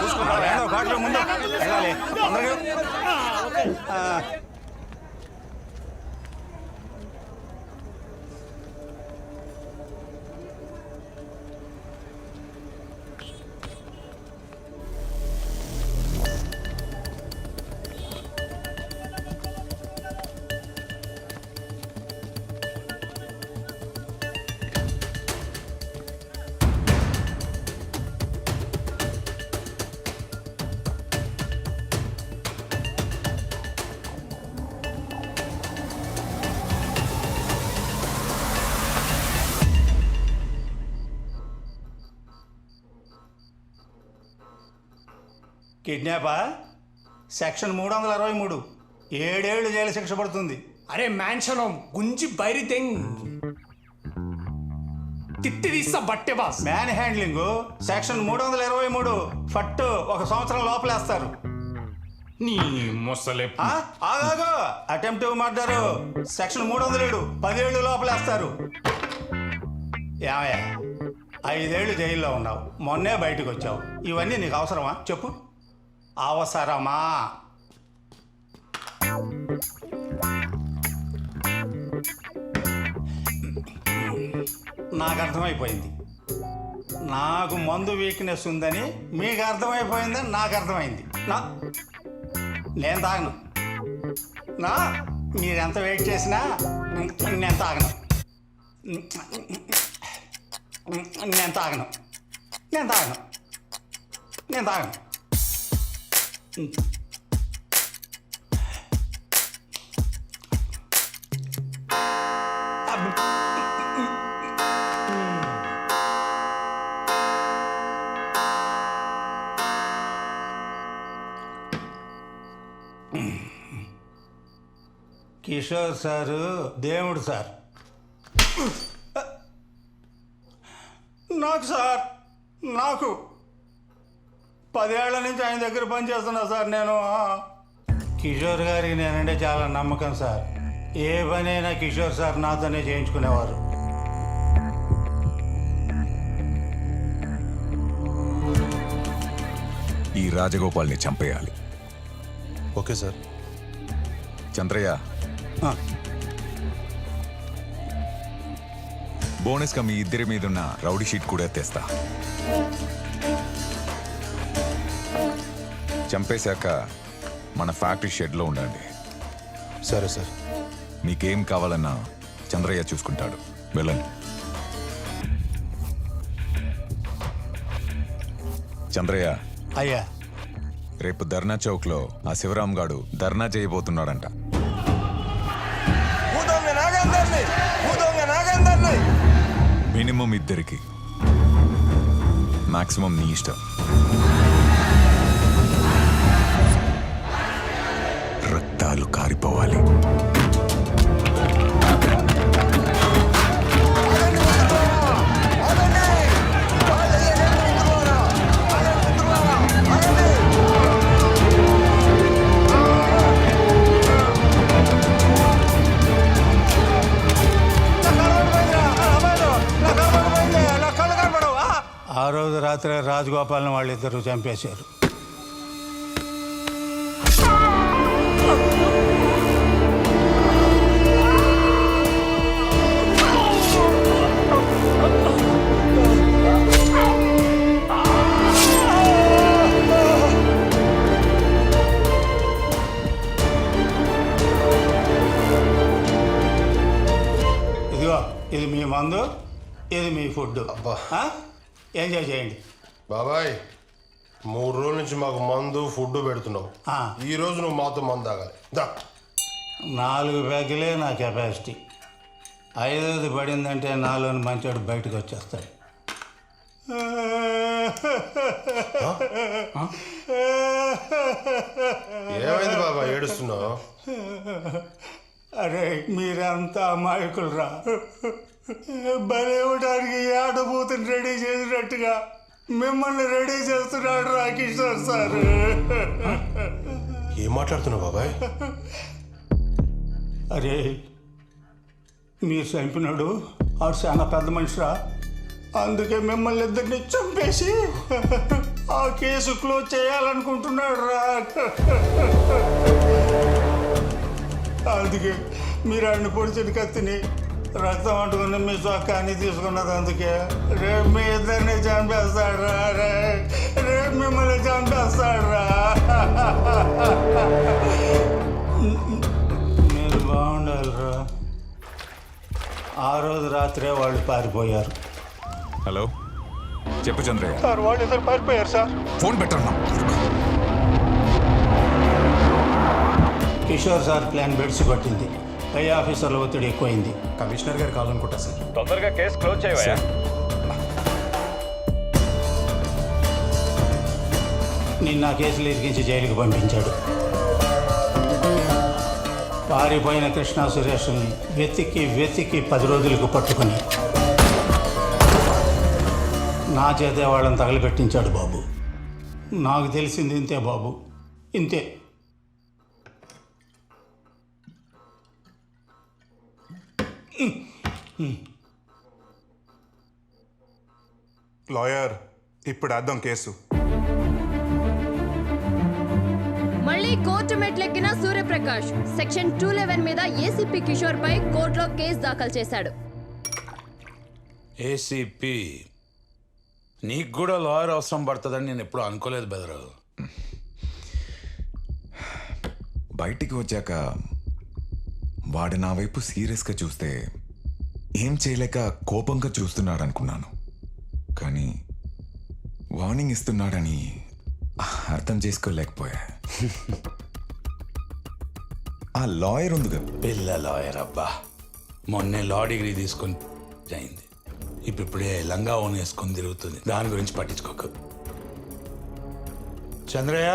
చూసుకున్నావు కాట్లో ముందు వెళ్ళాలి అందరూ. కిడ్నాపా సెక్షన్ 323 7 ఏళ్ళు జైలు శిక్ష పడుతుంది. అరే మ్యాన్షనం గుంజి బైరి తెంగ్ తిట్టి తీస్తా బట్టే బాస్. మ్యాన్ హ్యాండ్లింగ్ సెక్షన్ 323 ఫట్టు 1 సంవత్సరం లోపలేస్తారు. నీ మొసలే ఆగాగో అటెంప్ట్ మర్డర్ సెక్షన్ 307 10 ఏళ్ళు లోపలేస్తారు. ఏమయ్యా 5 ఏళ్ళు జైల్లో ఉన్నావు, మొన్నే బయటకు వచ్చావు. ఇవన్నీ నీకు అవసరమా చెప్పు? అవసరమా? నాకు అర్థమైపోయింది. నాకు మందు వీక్నెస్ ఉందని మీకు అర్థమైపోయిందని నాకు అర్థమైంది. నేను తాగను. మీరెంత వెయిట్ చేసినా నేను తాగను. నేను తాగను. నేను తాగను. నేను తాగను. కిషోర్ సారు దేవుడు సార్. నాకు సార్ నాకు 10 ఏళ్ల నుంచి ఆయన దగ్గర పనిచేస్తున్నా సార్ నేను. కిషోర్ గారికి నేనంటే చాలా నమ్మకం సార్. ఏ పనైనా కిషోర్ సార్ నాతోనే చేయించుకునేవారు. ఈ రాజగోపాల్ని చంపేయాలి. Okay sir. చంద్రయ్య, బోనస్గా మీ ఇద్దరి మీదున్న రౌడీ షీట్ కూడా తెస్తా. చంపేశాక మన ఫ్యాక్టరీ షెడ్లో ఉండండి. సరే సార్. మీకేం కావాలన్నా చంద్రయ్య చూసుకుంటాడు. వెళ్ళండి. చంద్రయ్య, అయ్యా రేపు ధర్నా చౌక్లో ఆ శివరాం గాడు ధర్నా చేయబోతున్నాడంట. మినిమం 2 మాక్సిమం నీ ఇష్టం. రక్తాలు కారిపోవాలి. ఆ రోజు రాత్రి రాజగోపాల్ని వాళ్ళిద్దరూ చంపేశారు. ఇదిగో ఇది మీ మందు, ఇది మీ ఫుడ్. ఎంజాయ్ చేయండి. బాబాయ్ 3 రోజుల నుంచి మాకు మందు ఫుడ్ పెడుతున్నావు. ఈ రోజు నువ్వు మాతో మందు తాగాలి. 4 బ్యాగులే నా కెపాసిటీ. 5వది పడిందంటే నాలోని మంచోడు బయటకు వచ్చేస్తాడు. ఏమైంది బాబా ఏడుస్తున్నావు? అరే మీరంతా అమాయకులరా. బలేవడానికి ఆడబోతుని రెడీ చేసినట్టుగా మిమ్మల్ని రెడీ చేస్తున్నాడు రా కిషోర్ సార్. ఏం మాట్లాడుతున్నావు బాబాయ్? అరే మీరు చంపినాడు ఆడు చాలా పెద్ద మనిషిరా. అందుకే మిమ్మల్ని ఇద్దరిని చంపేసి ఆ కేసు క్లోజ్ చేయాలనుకుంటున్నాడు రా. అందుకే మీరు అన్ని పొడిచిన కత్తిని రక్తం అంటుకుని మీ చొక్కాన్ని తీసుకున్నది. అందుకే రేపు మీ ఇద్దరిని చంపేస్తాడు రా. రేపు మిమ్మల్ని చంపేస్తాడు రా. మీరు బాగుండాలి రా. ఆ రోజు రాత్రే వాళ్ళు పారిపోయారు. హలో, చెప్పు చంద్రయ్య. సార్ వాళ్ళు ఇద్దరు పారిపోయారు సార్. ఫోన్ పెట్టన్నా. కిషోర్ సార్ ప్లాన్ బెడ్స్ పట్టింది. పై ఆఫీసర్ల ఒత్తిడి ఎక్కువైంది. కమిషనర్ గారు కావాలనుకుంటా సార్. తొందరగా కేసు క్లోజ్ చేయవా. నిన్న ఆ కేసులు ఇరికించి జైలుకి పంపించాడు. పారిపోయిన కృష్ణా సురేష్ని వెతికి 10 రోజులకు పట్టుకుని నా చేతే వాళ్ళని తగలబెట్టించాడు బాబు. నాకు తెలిసింది ఇంతే బాబు, ఇంతే. లాయర్, ఇప్పుడు అర్థం కేసు. మళ్ళీ కోర్టు మెట్లెక్కిన సూర్యప్రకాష్ సెక్షన్ 211 మీద ఏసీపీ కిషోర్ పై కోర్టులో కేసు దాఖలు చేశాడు. ఏసీపీ, నీకు కూడా లాయర్ అవసరం పడుతుందని నేను ఎప్పుడు అనుకోలేదు బెదరు. బయటికి వచ్చాక వాడు నా వైపు సీరియస్గా చూస్తే ఏం చేయలేక కోపంగా చూస్తున్నాడు అనుకున్నాను. కానీ వార్నింగ్ ఇస్తున్నాడని అర్థం చేసుకోలేకపోయా. ఆ లాయర్ ఉంది కదా, పిల్ల లాయర్ అబ్బా, మొన్నే లా డిగ్రీ తీసుకొని అయింది. ఇప్పుడే లంగా ఓన్ వేసుకొని తిరుగుతుంది. దాని గురించి పట్టించుకోక. చంద్రయ్య,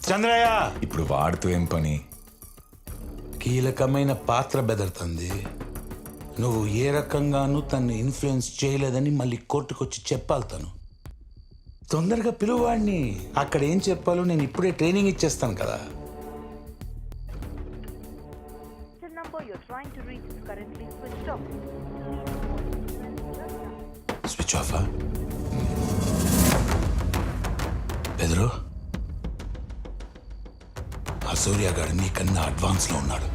చంద్రయ్య, ఇప్పుడు వాడితో ఏం పని? కీలకమైన పాత్ర బెదరుతుంది. నువ్వు ఏ రకంగానూ తన్ని ఇన్ఫ్లుయెన్స్ చేయలేదని మళ్ళీ కోర్టుకొచ్చి చెప్పాలి. తను తొందరగా పిలువాడిని. అక్కడ ఏం చెప్పాలో నేను ఇప్పుడే ట్రైనింగ్ ఇచ్చేస్తాను కదా. Switch off. బెదరు, ఆ సూర్యగాడు నీకన్నా అడ్వాన్స్లో ఉన్నాడు.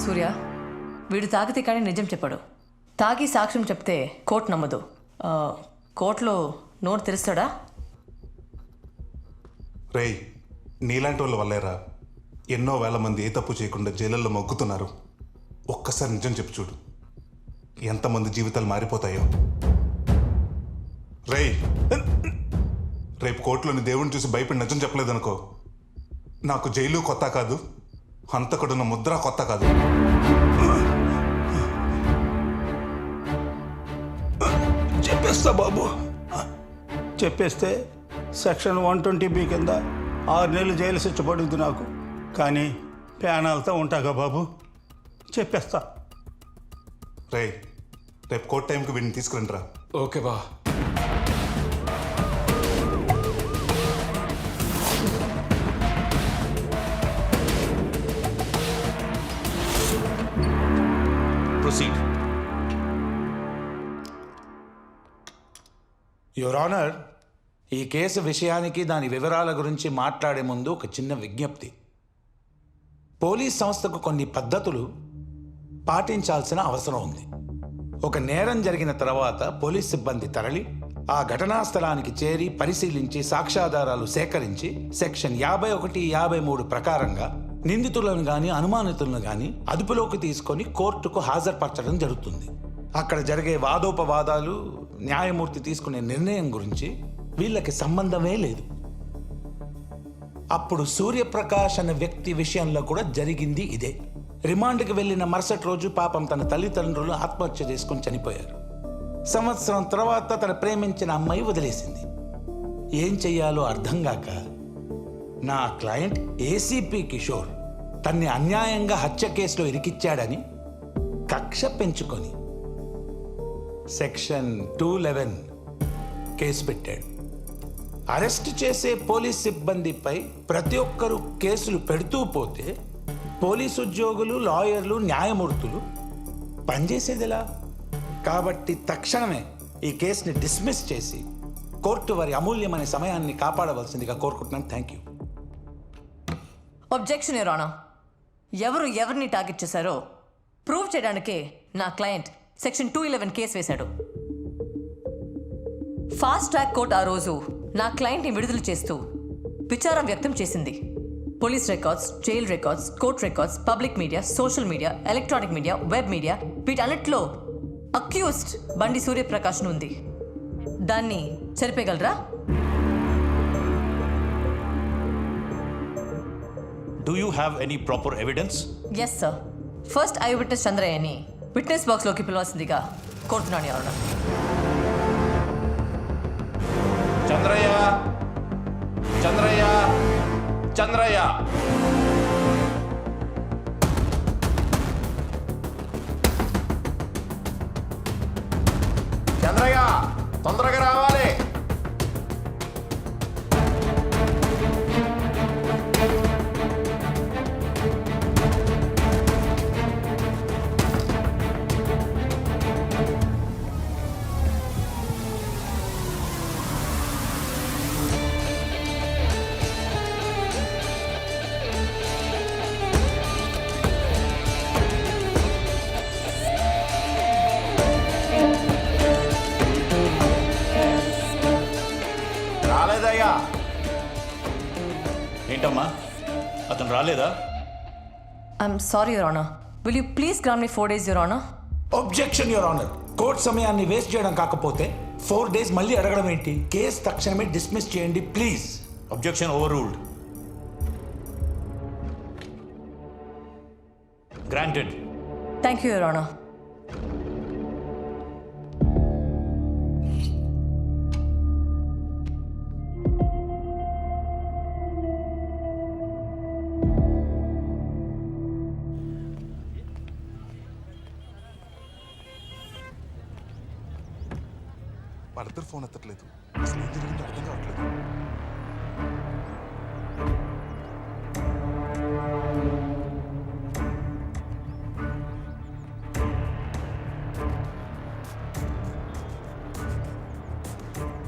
సూర్య, వీడు తాగితే కానీ నిజం చెప్పాడు. తాగి సాక్ష్యం చెప్తే కోర్టు నమ్మదు. కోర్టులో నోరు తెరుస్తాడా? రేయ్, నీలాంటి వాళ్ళ వల్లేరా ఎన్నో వేల మంది ఏ తప్పు చేయకుండా జైళ్ళల్లో మొగ్గుతున్నారు. ఒక్కసారి నిజం చెప్పు చూడు, ఎంతమంది జీవితాలు మారిపోతాయో. రేయ్, రేపు కోర్టులోని దేవుడిని చూసి భయపడి నిజం చెప్పలేదనుకో, నాకు జైలు కొత్త కాదు, హంతకుడున్న ముద్ర కొత్త కాదు. చెప్పేస్తా బాబు. చెప్పేస్తే సెక్షన్ 120B కింద 6 నెలలు జైలు శిక్ష పడుద్ది నాకు. కానీ ప్యానాలతో ఉంటాగా బాబు, చెప్పేస్తా. రేయ్, రేపు కోర్టు టైంకి వీడిని తీసుకురండి రా. ఓకే బా. ప్రొసీడ్. యువర్ ఆనర్, ఈ కేసు విషయానికి దాని వివరాల గురించి మాట్లాడే ముందు ఒక చిన్న విజ్ఞప్తి. పోలీస్ సంస్థకు కొన్ని పద్ధతులు పాటించాల్సిన అవసరం ఉంది. ఒక నేరం జరిగిన తర్వాత పోలీస్ సిబ్బంది తరలి ఆ ఘటనా స్థలానికి చేరి పరిశీలించి సాక్ష్యాధారాలు సేకరించి సెక్షన్ 51, 53 ప్రకారంగా నిందితులను గాని అనుమానితులను గాని అదుపులోకి తీసుకొని కోర్టుకు హాజరుపరచడం జరుగుతుంది. అక్కడ జరిగే వాదోపవాదాలు, న్యాయమూర్తి తీసుకునే నిర్ణయం గురించి వీళ్ళకి సంబంధమే లేదు. అప్పుడు సూర్యప్రకాష్ అనే వ్యక్తి విషయంలో కూడా జరిగింది ఇదే. రిమాండ్కి వెళ్ళిన మరుసటి రోజు పాపం తన తల్లిదండ్రులు ఆత్మహత్య చేసుకుని చనిపోయారు. సంవత్సరం తర్వాత తన ప్రేమించిన అమ్మాయి వదిలేసింది. ఏం చెయ్యాలో అర్థం కాక నా క్లయింట్ ఏసీపీ కిషోర్ తన్ని అన్యాయంగా హత్య కేసులో ఇరికిచ్చాడని కక్ష పెంచుకొని సెక్షన్ 211 కేసు పెట్టాడు. అరెస్ట్ చేసే పోలీస్ సిబ్బందిపై ప్రతి ఒక్కరూ కేసులు పెడుతూ పోతే పోలీసు ఉద్యోగులు, లాయర్లు, న్యాయమూర్తులు పనిచేసేదిలా. కాబట్టి తక్షణమే ఈ కేసుని డిస్మిస్ చేసి కోర్టు వారి అమూల్యమైన సమయాన్ని కాపాడవలసిందిగా కోరుకుంటున్నాను. Thank you. Objection your honour. ఎవరు ఎవరిని టార్గెట్ చేశారో ప్రూవ్ చేయడానికే నా క్లయింట్ సెక్షన్ 211 కేసు వేశాడు. ఫాస్ట్ ట్రాక్ కోర్ట్ ఆ రోజు నా క్లయింట్ని విడుదల చేస్తూ విచారం వ్యక్తం చేసింది. Police records, jail records, court records, public media, social media, electronic media, web media, వీటన్నిటిలో అక్యూజ్డ్ బండి సూర్యప్రకాష్ ఉంది. దాన్ని చెరిపేయగలరా? Do you have any proper evidence? Yes sir. First I witness చంద్రయ్యని విట్నెస్ బాక్స్లోకి పిలవాల్సిందిగా కోరుతున్నాను యువర్ ఆనర్. చంద్రయ్య, చంద్రయ్య, చంద్రయ్య. చంద్రయ్య తొందరగా రావాలి. రాలేదయ్యా. ఏంటమ్మా, అతను రాలేదా? I'm sorry your honour. Will you please grant me 4 days your honour? Objection your honour. Court సమయాన్ని వేస్ట్ చేయడం కాకపోతే 4 days మళ్ళీ అడగడం ఏంటి? కేసు తక్షణమే డిస్మిస్ చేయండి please. Objection over ruled. Granted. Thank you your honour. వాళ్ళిద్దరు ఫోన్ ఎత్తట్లేదు. అసలు ఏం జరిగిందో అర్థం కావట్లేదు.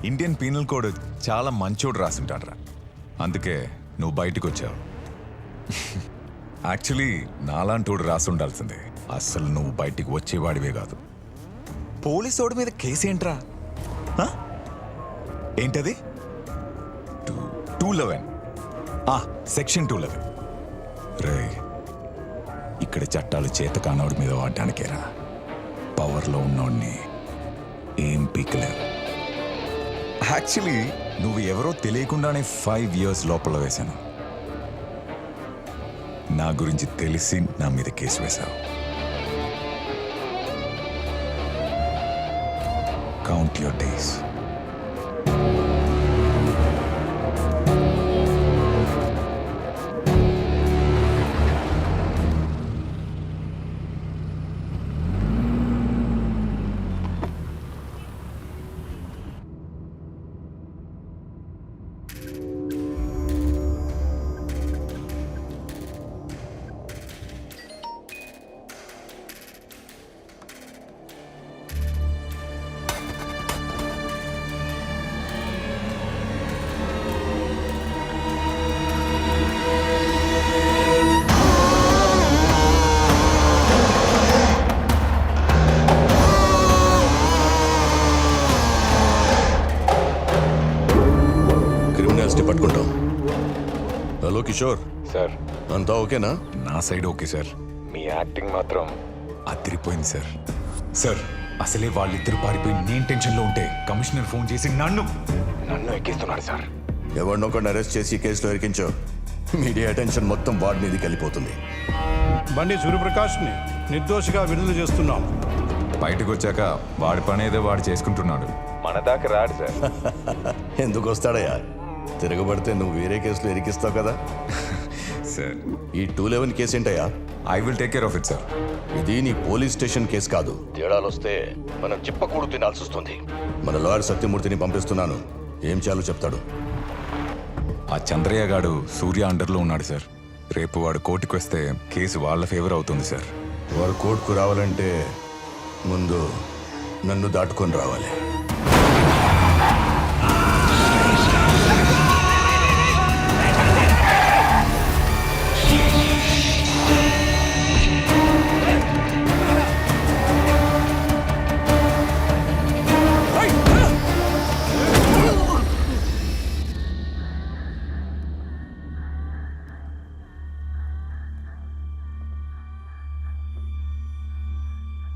ఇండియన్ పీనల్ కోడ్ చాలా మంచోడు రాసుంటాడ్రా. అందుకే నువ్వు బయటకు వచ్చావు. యాక్చువల్లీ నాలాంటోడు రాసి ఉండాల్సిందే. అస్సలు నువ్వు బయటికి వచ్చేవాడివే కాదు. పోలీసోడి మీద కేసేంట్రా? ఏంటది? 211. సెక్షన్ 211. రే, ఇక్కడ చట్టాలు చేత కానోడి మీద వాడడానికేరా. పవర్లో ఉన్నోడిని ఏం పీకలేరు. యాక్చువల్లీ నువ్వు ఎవరో తెలియకుండానే 5 years లోపల వేశాను. నా గురించి తెలిసి నా మీద కేసు వేశావు. Count your days. పట్టుకుంటాం. హలో కిషోర్ సార్, అంతా ఓకేనా? నా సైడ్ ఓకే సార్. మీ యాక్టింగ్ మాత్రం అదిరిపోయింది సార్. సార్, అసలే వాళ్ళిద్దరు పారిపోయి నేను టెన్షన్లో ఉంటే కమిషనర్ ఫోన్ చేసి నన్ను ఎక్కిస్తున్నాడు సార్. ఎవరినొకరిని అరెస్ట్ చేసి కేసులో ఇరికించో. మీడియా అటెన్షన్ మొత్తం వాడి మీదకి వెళ్ళిపోతుంది. బండి సూర్యప్రకాష్ని నిర్దోషిగా విడుదల చేస్తున్నాం. బయటకు వచ్చాక వాడి పని ఏదో వాడు చేసుకుంటున్నాడు. మన దాకా రాడు సార్. ఎందుకు వస్తాడయ్యా? తిరగబడితే నువ్వు వేరే కేసులో ఇరికిస్తావు కదా. సార్, ఈ 211 కేసు ఏంటయ్యా? I will take care of it sir. ఇది నీ పోలీస్ స్టేషన్ కేసు కాదు. తేడాలు వస్తే మనం చిప్పకూడు తినాల్సి వస్తుంది. మన లాయర్ సత్యమూర్తిని పంపిస్తున్నాను. ఏం చేయాలో చెప్తాడు. ఆ చంద్రయ్య గాడు సూర్య అండర్లో ఉన్నాడు సార్. రేపు వాడు కోర్టుకు వస్తే కేసు వాళ్ళ ఫేవర్ అవుతుంది సార్. వాడు కోర్టుకు రావాలంటే ముందు నన్ను దాటుకొని రావాలి.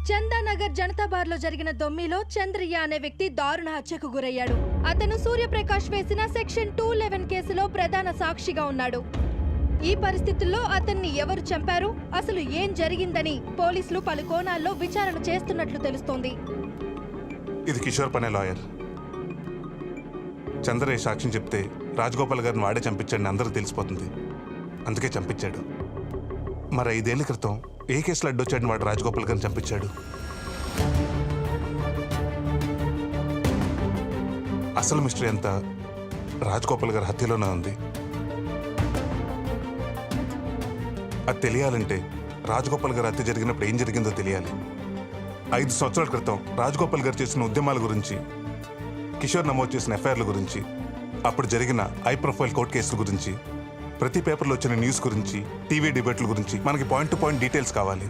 చందానగర్ జనతా బార్లో జరిగిన దొమ్మిలో చంద్రయ్య అనే వ్యక్తి దారుణ హత్యకు గురయ్యాడు. అతను సూర్యప్రకాష్ వేసిన సెక్షన్ 211 కేసులో ప్రధాన సాక్షిగా ఉన్నాడు. ఈ పరిస్థితుల్లో అతన్ని ఎవరు చంపారు, అసలు ఏం జరిగిందని పోలీసులు పలు కోణాల్లో విచారణ చేస్తున్నట్లు తెలుస్తోంది. ఇది కిషోర్ పనే లాయర్. చంద్రయ్య సాక్ష్యం చెప్తే రాజగోపాల్ గారిని వాడే చంపించాడని అందరూ తెలిసిపోతుంది. అందుకే చంపించాడు. మరి 5 ఏళ్ల క్రితం ఏ కేసులో అడ్డొచ్చాడని వాడు రాజగోపాల్ గారిని చంపించాడు. అసలు మిస్టరీ అంతా రాజగోపాల్ గారి హత్యలోనే ఉంది. అది తెలియాలంటే రాజగోపాల్ గారి హత్య జరిగినప్పుడు ఏం జరిగిందో తెలియాలి. 5 సంవత్సరాల క్రితం రాజగోపాల్ గారు చేసిన ఉద్యమాల గురించి, కిషోర్ నమోదు చేసిన ఎఫ్ఐఆర్ల గురించి, అప్పుడు జరిగిన హై ప్రొఫైల్ కోర్టు కేసుల గురించి, ప్రతి పేపర్లో వచ్చిన న్యూస్ గురించి, టీవీ డిబేట్ల గురించి మనకి పాయింట్ టు పాయింట్ డీటెయిల్స్ కావాలి.